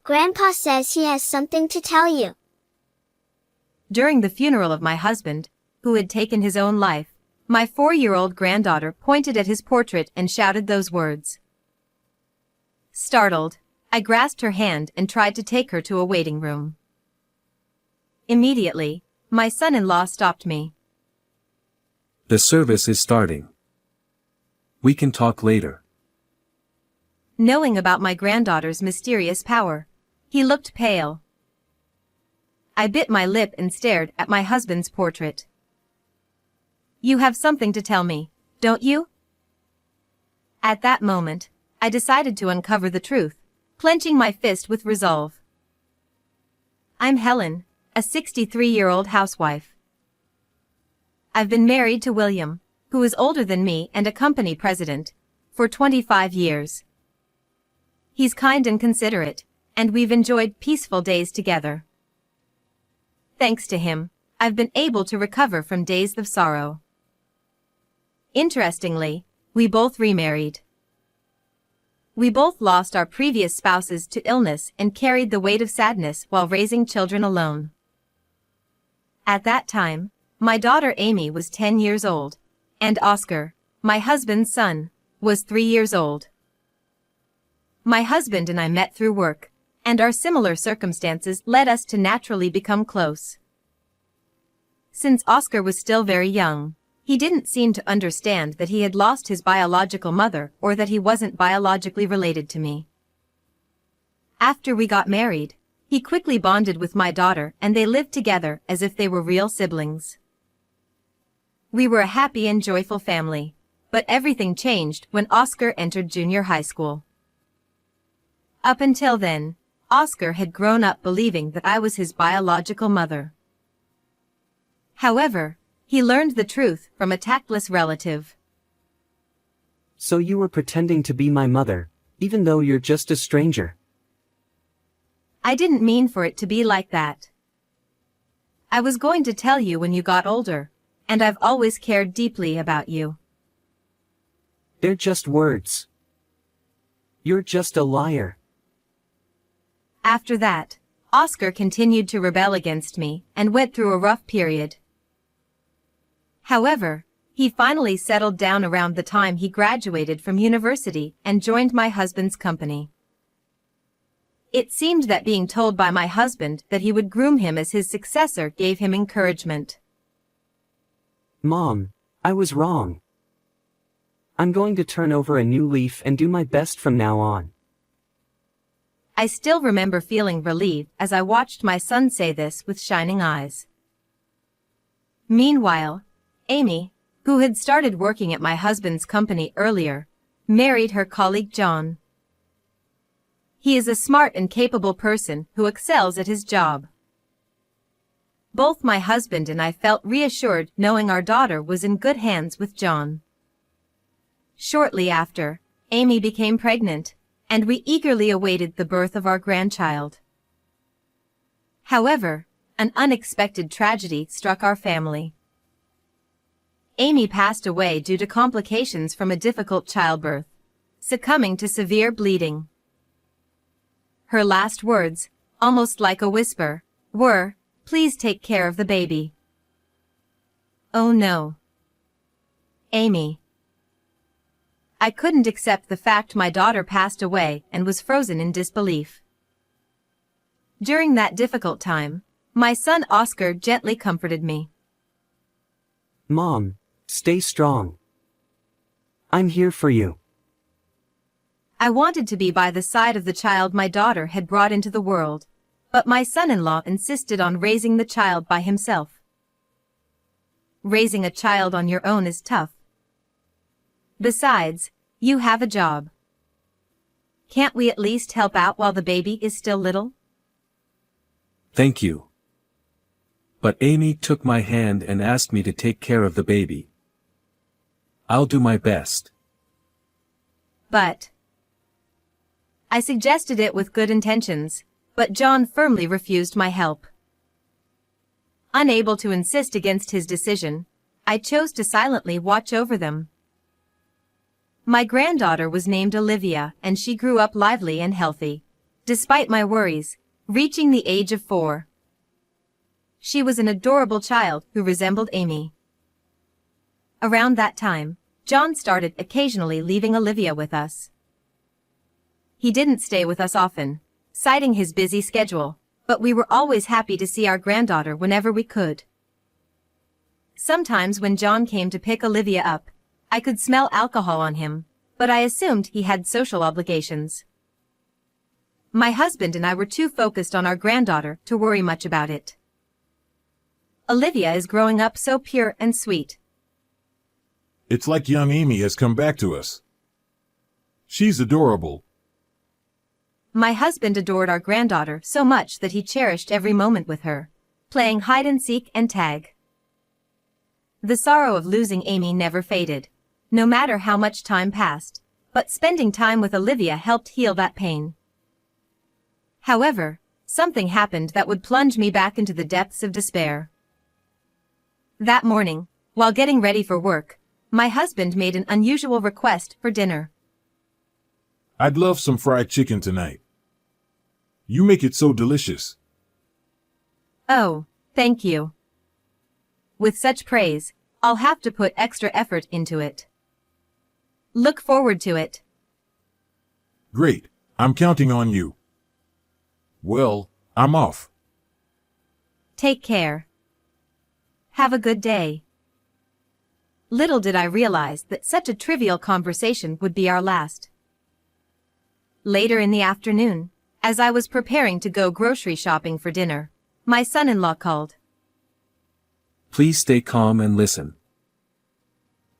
Grandpa says he has something to tell you. During the funeral of my husband, who had taken his own life, my 4-year-old granddaughter pointed at his portrait and shouted those words. Startled, I grasped her hand and tried to take her to a waiting room. Immediately, my son-in-law stopped me. The service is starting. We can talk later. Knowing about my granddaughter's mysterious power, he looked pale. I bit my lip and stared at my husband's portrait. You have something to tell me, don't you? At that moment, I decided to uncover the truth, clenching my fist with resolve. I'm Helen, a 63-year-old housewife. I've been married to William, who is older than me and a company president, for 25 years. He's kind and considerate, and we've enjoyed peaceful days together. Thanks to him, I've been able to recover from days of sorrow. Interestingly, we both remarried. We both lost our previous spouses to illness and carried the weight of sadness while raising children alone. At that time, my daughter Amy was 10 years old, and Oscar, my husband's son, was 3 years old. My husband and I met through work, and our similar circumstances led us to naturally become close. Since Oscar was still very young, he didn't seem to understand that he had lost his biological mother or that he wasn't biologically related to me. After we got married, he quickly bonded with my daughter and they lived together as if they were real siblings. We were a happy and joyful family, but everything changed when Oscar entered junior high school. Up until then, Oscar had grown up believing that I was his biological mother. However, he learned the truth from a tactless relative. So you were pretending to be my mother, even though you're just a stranger? I didn't mean for it to be like that. I was going to tell you when you got older, and I've always cared deeply about you. They're just words. You're just a liar. After that, Oscar continued to rebel against me and went through a rough period. However, he finally settled down around the time he graduated from university and joined my husband's company. It seemed that being told by my husband that he would groom him as his successor gave him encouragement. Mom, I was wrong. I'm going to turn over a new leaf and do my best from now on. I still remember feeling relieved as I watched my son say this with shining eyes. Meanwhile, Amy, who had started working at my husband's company earlier, married her colleague John. He is a smart and capable person who excels at his job. Both my husband and I felt reassured knowing our daughter was in good hands with John. Shortly after, Amy became pregnant, and we eagerly awaited the birth of our grandchild. However, an unexpected tragedy struck our family. Amy passed away due to complications from a difficult childbirth, succumbing to severe bleeding. Her last words, almost like a whisper, were, "Please take care of the baby." Oh no. Amy. I couldn't accept the fact my daughter passed away and was frozen in disbelief. During that difficult time, my son Oscar gently comforted me. Mom, stay strong. I'm here for you. I wanted to be by the side of the child my daughter had brought into the world, but my son-in-law insisted on raising the child by himself. Raising a child on your own is tough. Besides, you have a job. Can't we at least help out while the baby is still little? Thank you. But Amy took my hand and asked me to take care of the baby. I'll do my best. But I suggested it with good intentions, but John firmly refused my help. Unable to insist against his decision, I chose to silently watch over them. My granddaughter was named Olivia and she grew up lively and healthy, despite my worries, reaching the age of 4. She was an adorable child who resembled Amy. Around that time, John started occasionally leaving Olivia with us. He didn't stay with us often, citing his busy schedule, but we were always happy to see our granddaughter whenever we could. Sometimes when John came to pick Olivia up, I could smell alcohol on him, but I assumed he had social obligations. My husband and I were too focused on our granddaughter to worry much about it. Olivia is growing up so pure and sweet. It's like young Amy has come back to us. She's adorable. My husband adored our granddaughter so much that he cherished every moment with her, playing hide and seek and tag. The sorrow of losing Amy never faded, no matter how much time passed, but spending time with Olivia helped heal that pain. However, something happened that would plunge me back into the depths of despair. That morning, while getting ready for work, my husband made an unusual request for dinner. I'd love some fried chicken tonight. You make it so delicious. Oh, thank you. With such praise, I'll have to put extra effort into it. Look forward to it. Great, I'm counting on you. Well, I'm off. Take care. Have a good day. Little did I realize that such a trivial conversation would be our last. Later in the afternoon, as I was preparing to go grocery shopping for dinner, my son-in-law called. Please stay calm and listen.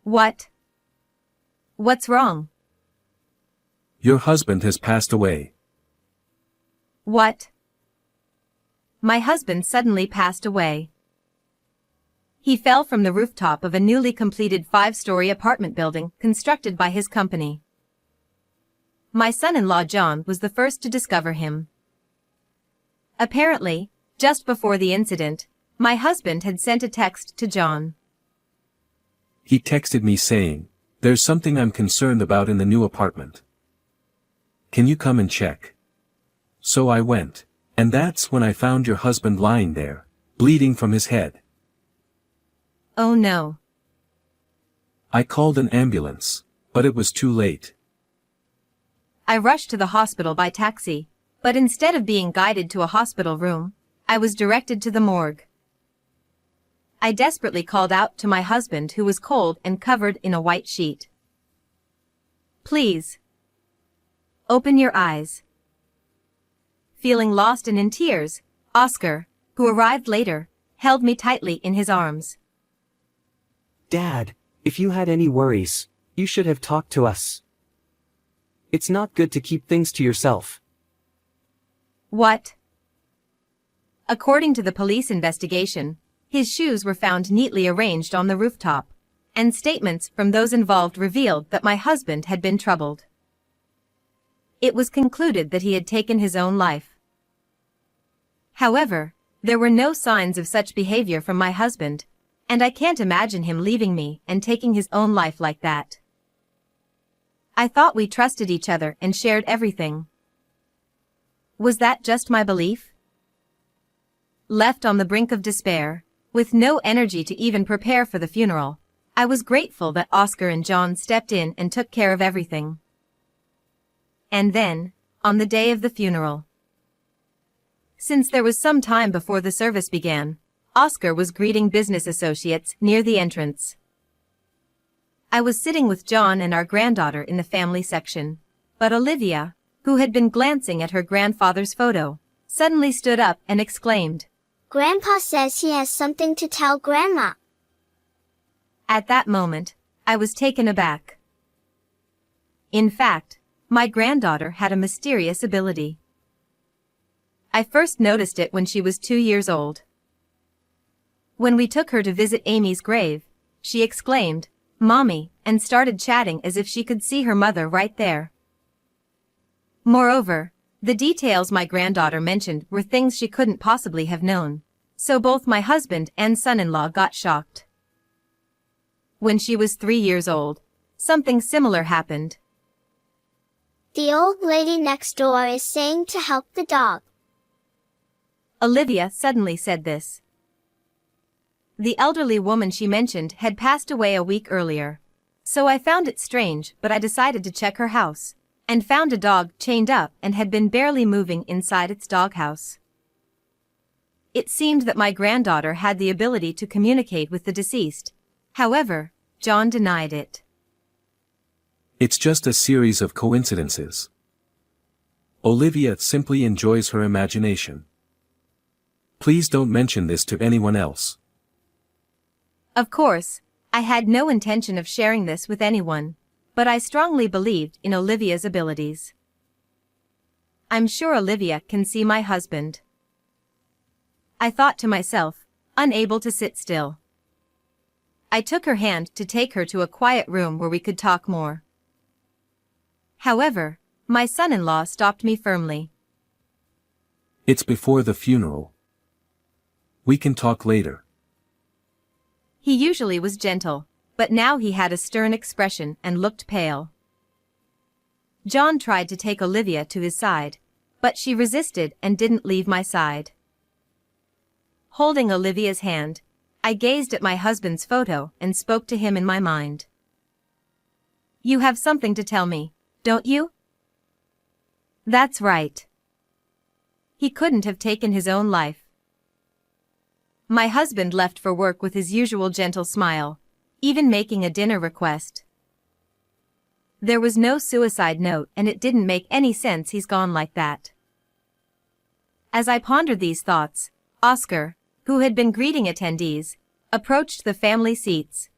What? What's wrong? Your husband has passed away. What? My husband suddenly passed away. He fell from the rooftop of a newly completed 5-story apartment building constructed by his company. My son-in-law John was the first to discover him. Apparently, just before the incident, my husband had sent a text to John. He texted me saying, "There's something I'm concerned about in the new apartment. Can you come and check?" So I went, and that's when I found your husband lying there, bleeding from his head. Oh no. I called an ambulance, but it was too late. I rushed to the hospital by taxi, but instead of being guided to a hospital room, I was directed to the morgue. I desperately called out to my husband, who was cold and covered in a white sheet. Please. Open your eyes. Feeling lost and in tears, Oscar, who arrived later, held me tightly in his arms. Dad, if you had any worries, you should have talked to us. It's not good to keep things to yourself. What? According to the police investigation, his shoes were found neatly arranged on the rooftop, and statements from those involved revealed that my husband had been troubled. It was concluded that he had taken his own life. However, there were no signs of such behavior from my husband, and I can't imagine him leaving me and taking his own life like that. I thought we trusted each other and shared everything. Was that just my belief? Left on the brink of despair, with no energy to even prepare for the funeral, I was grateful that Oscar and John stepped in and took care of everything. And then, on the day of the funeral, since there was some time before the service began, Oscar was greeting business associates near the entrance. I was sitting with John and our granddaughter in the family section, but Olivia, who had been glancing at her grandfather's photo, suddenly stood up and exclaimed, Grandpa says he has something to tell Grandma. At that moment, I was taken aback. In fact, my granddaughter had a mysterious ability. I first noticed it when she was 2 years old. When we took her to visit Amy's grave, she exclaimed, "Mommy," and started chatting as if she could see her mother right there. Moreover, the details my granddaughter mentioned were things she couldn't possibly have known, so both my husband and son-in-law got shocked. When she was 3 years old, something similar happened. The old lady next door is saying to help the dog. Olivia suddenly said this. The elderly woman she mentioned had passed away a week earlier. So I found it strange, but I decided to check her house, and found a dog chained up and had been barely moving inside its doghouse. It seemed that my granddaughter had the ability to communicate with the deceased. However, John denied it. It's just a series of coincidences. Olivia simply enjoys her imagination. Please don't mention this to anyone else. Of course, I had no intention of sharing this with anyone, but I strongly believed in Olivia's abilities. I'm sure Olivia can see my husband. I thought to myself, unable to sit still. I took her hand to take her to a quiet room where we could talk more. However, my son-in-law stopped me firmly. It's before the funeral. We can talk later. He usually was gentle, but now he had a stern expression and looked pale. John tried to take Olivia to his side, but she resisted and didn't leave my side. Holding Olivia's hand, I gazed at my husband's photo and spoke to him in my mind. You have something to tell me, don't you? That's right. He couldn't have taken his own life. My husband left for work with his usual gentle smile, even making a dinner request. There was no suicide note and it didn't make any sense he's gone like that. As I pondered these thoughts, Oscar, who had been greeting attendees, approached the family seats.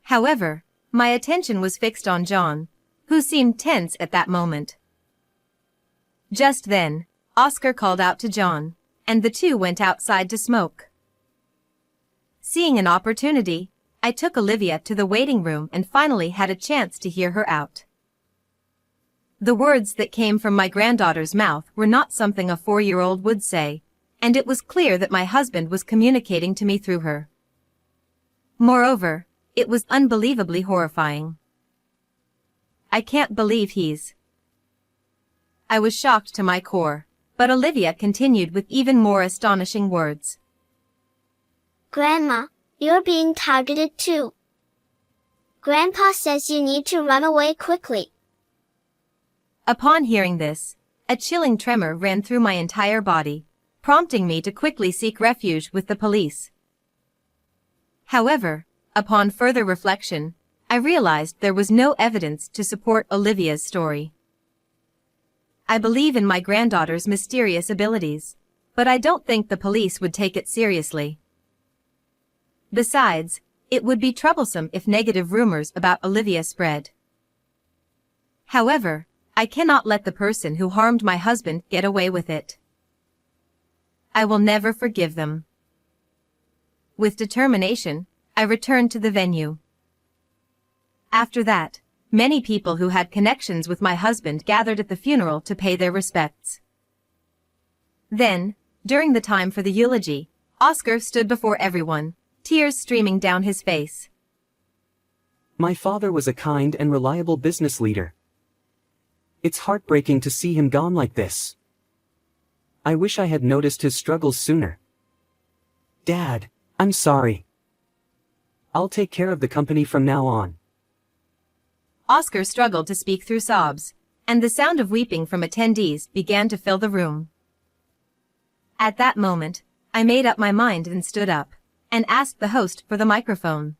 However, my attention was fixed on John, who seemed tense at that moment. Just then, Oscar called out to John, and the two went outside to smoke. Seeing an opportunity, I took Olivia to the waiting room and finally had a chance to hear her out. The words that came from my granddaughter's mouth were not something a 4-year-old would say, and it was clear that my husband was communicating to me through her. Moreover, it was unbelievably horrifying. I can't believe he's... I was shocked to my core, but Olivia continued with even more astonishing words. Grandma, you're being targeted too. Grandpa says you need to run away quickly. Upon hearing this, a chilling tremor ran through my entire body, prompting me to quickly seek refuge with the police. However, upon further reflection, I realized there was no evidence to support Olivia's story. I believe in my granddaughter's mysterious abilities, but I don't think the police would take it seriously. Besides, it would be troublesome if negative rumors about Olivia spread. However, I cannot let the person who harmed my husband get away with it. I will never forgive them. With determination, I returned to the venue. After that, many people who had connections with my husband gathered at the funeral to pay their respects. Then, during the time for the eulogy, Oscar stood before everyone, tears streaming down his face. My father was a kind and reliable business leader. It's heartbreaking to see him gone like this. I wish I had noticed his struggles sooner. Dad, I'm sorry. I'll take care of the company from now on. Oscar struggled to speak through sobs, and the sound of weeping from attendees began to fill the room. At that moment, I made up my mind and stood up, and asked the host for the microphone.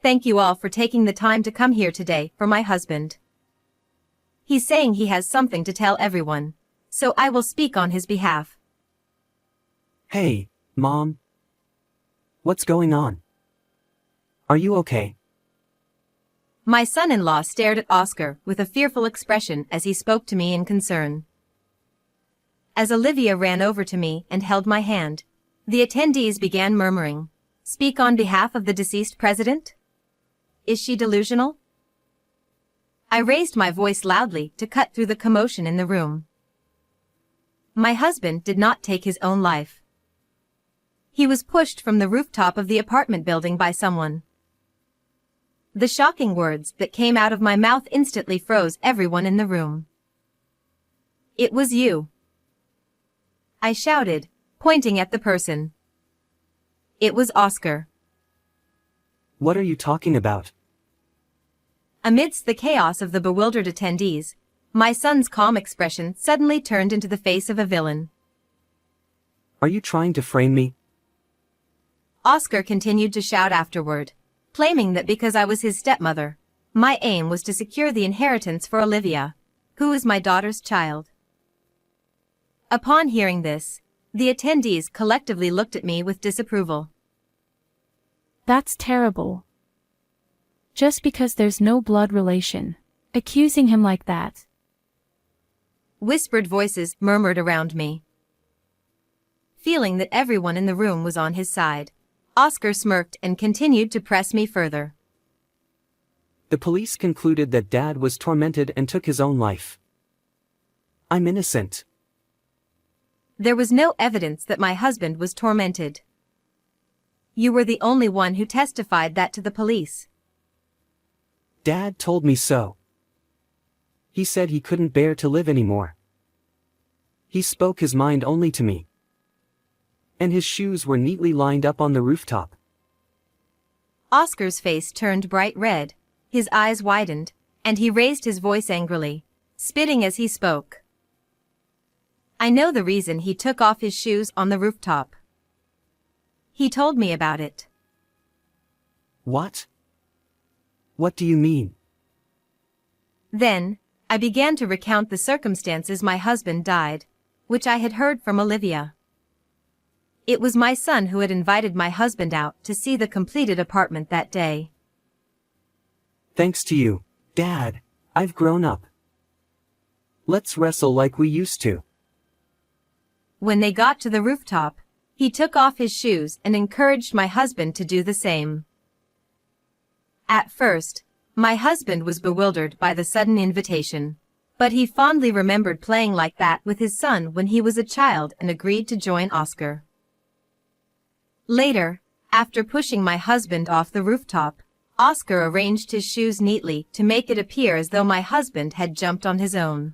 Thank you all for taking the time to come here today for my husband. He's saying he has something to tell everyone, so I will speak on his behalf. Hey, Mom. What's going on? Are you okay? My son-in-law stared at Oscar with a fearful expression as he spoke to me in concern. As Olivia ran over to me and held my hand, the attendees began murmuring, "Speak on behalf of the deceased president? Is she delusional?" I raised my voice loudly to cut through the commotion in the room. My husband did not take his own life. He was pushed from the rooftop of the apartment building by someone. The shocking words that came out of my mouth instantly froze everyone in the room. "It was you," I shouted, pointing at the person. It was Oscar. What are you talking about? Amidst the chaos of the bewildered attendees, my son's calm expression suddenly turned into the face of a villain. Are you trying to frame me? Oscar continued to shout afterward, claiming that because I was his stepmother, my aim was to secure the inheritance for Olivia, who is my daughter's child. Upon hearing this, the attendees collectively looked at me with disapproval. That's terrible. Just because there's no blood relation, accusing him like that. Whispered voices murmured around me. Feeling that everyone in the room was on his side, Oscar smirked and continued to press me further. The police concluded that Dad was tormented and took his own life. I'm innocent. There was no evidence that my husband was tormented. You were the only one who testified that to the police. Dad told me so. He said he couldn't bear to live anymore. He spoke his mind only to me. And his shoes were neatly lined up on the rooftop. Oscar's face turned bright red, his eyes widened, and he raised his voice angrily, spitting as he spoke. I know the reason he took off his shoes on the rooftop. He told me about it. What? What do you mean? Then, I began to recount the circumstances my husband died, which I had heard from Olivia. It was my son who had invited my husband out to see the completed apartment that day. Thanks to you, Dad, I've grown up. Let's wrestle like we used to. When they got to the rooftop, he took off his shoes and encouraged my husband to do the same. At first, my husband was bewildered by the sudden invitation, but he fondly remembered playing like that with his son when he was a child and agreed to join Oscar. Later, after pushing my husband off the rooftop, Oscar arranged his shoes neatly to make it appear as though my husband had jumped on his own.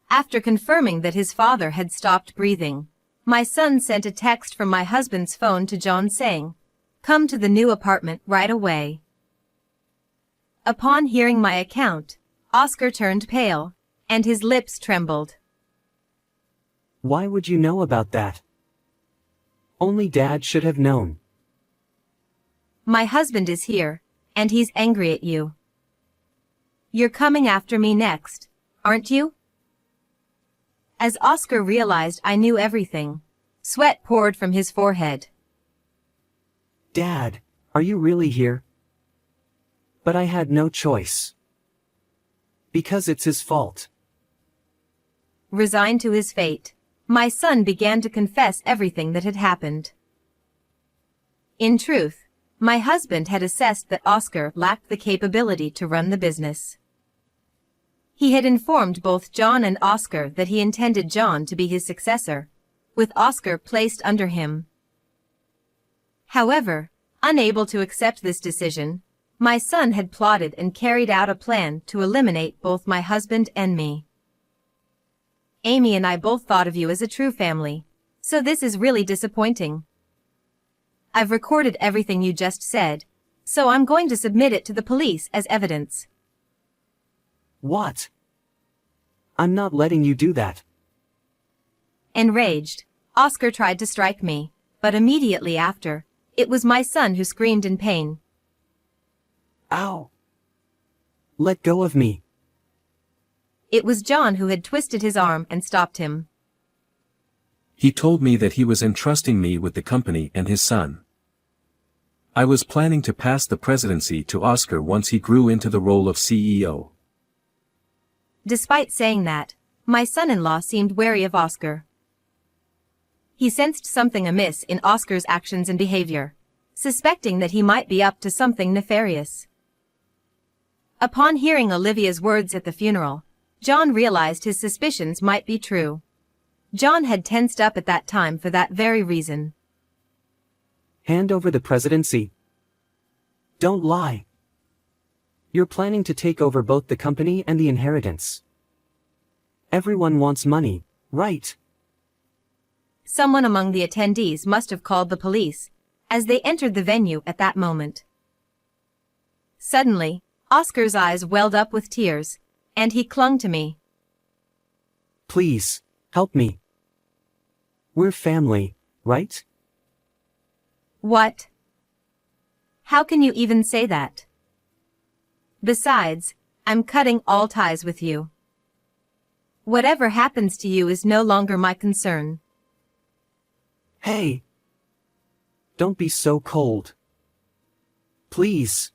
After confirming that his father had stopped breathing, my son sent a text from my husband's phone to John saying, "Come to the new apartment right away." Upon hearing my account, Oscar turned pale, and his lips trembled. Why would you know about that? Only Dad should have known. My husband is here, and he's angry at you. You're coming after me next, aren't you? As Oscar realized I knew everything, sweat poured from his forehead. Dad, are you really here? But I had no choice. Because it's his fault. Resigned to his fate, my son began to confess everything that had happened. In truth, my husband had assessed that Oscar lacked the capability to run the business. He had informed both John and Oscar that he intended John to be his successor, with Oscar placed under him. However, unable to accept this decision, my son had plotted and carried out a plan to eliminate both my husband and me. Amy and I both thought of you as a true family, so this is really disappointing. I've recorded everything you just said, so I'm going to submit it to the police as evidence. What? I'm not letting you do that. Enraged, Oscar tried to strike me, but immediately after, it was my son who screamed in pain. Ow! Let go of me. It was John who had twisted his arm and stopped him. He told me that he was entrusting me with the company and his son. I was planning to pass the presidency to Oscar once he grew into the role of CEO. Despite saying that, my son-in-law seemed wary of Oscar. He sensed something amiss in Oscar's actions and behavior, suspecting that he might be up to something nefarious. Upon hearing Olivia's words at the funeral, John realized his suspicions might be true. John had tensed up at that time for that very reason. Hand over the presidency. Don't lie. You're planning to take over both the company and the inheritance. Everyone wants money, right? Someone among the attendees must have called the police, as they entered the venue at that moment. Suddenly, Oscar's eyes welled up with tears, and he clung to me. Please, help me. We're family, right? What? How can you even say that? Besides, I'm cutting all ties with you. Whatever happens to you is no longer my concern. Hey! Don't be so cold. Please.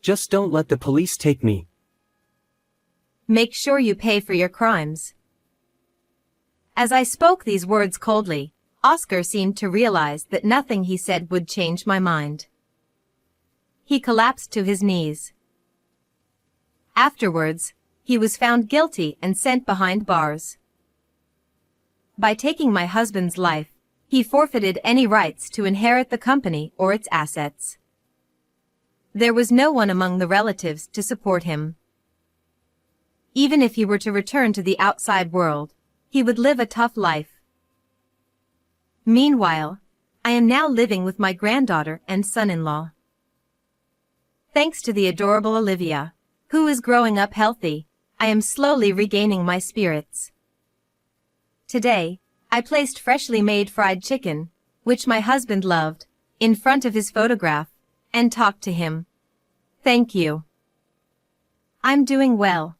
Just don't let the police take me. Make sure you pay for your crimes. As I spoke these words coldly, Oscar seemed to realize that nothing he said would change my mind. He collapsed to his knees. Afterwards, he was found guilty and sent behind bars. By taking my husband's life, he forfeited any rights to inherit the company or its assets. There was no one among the relatives to support him. Even if he were to return to the outside world, he would live a tough life. Meanwhile, I am now living with my granddaughter and son-in-law. Thanks to the adorable Olivia, who is growing up healthy, I am slowly regaining my spirits. Today, I placed freshly made fried chicken, which my husband loved, in front of his photograph, and talked to him. Thank you. I'm doing well.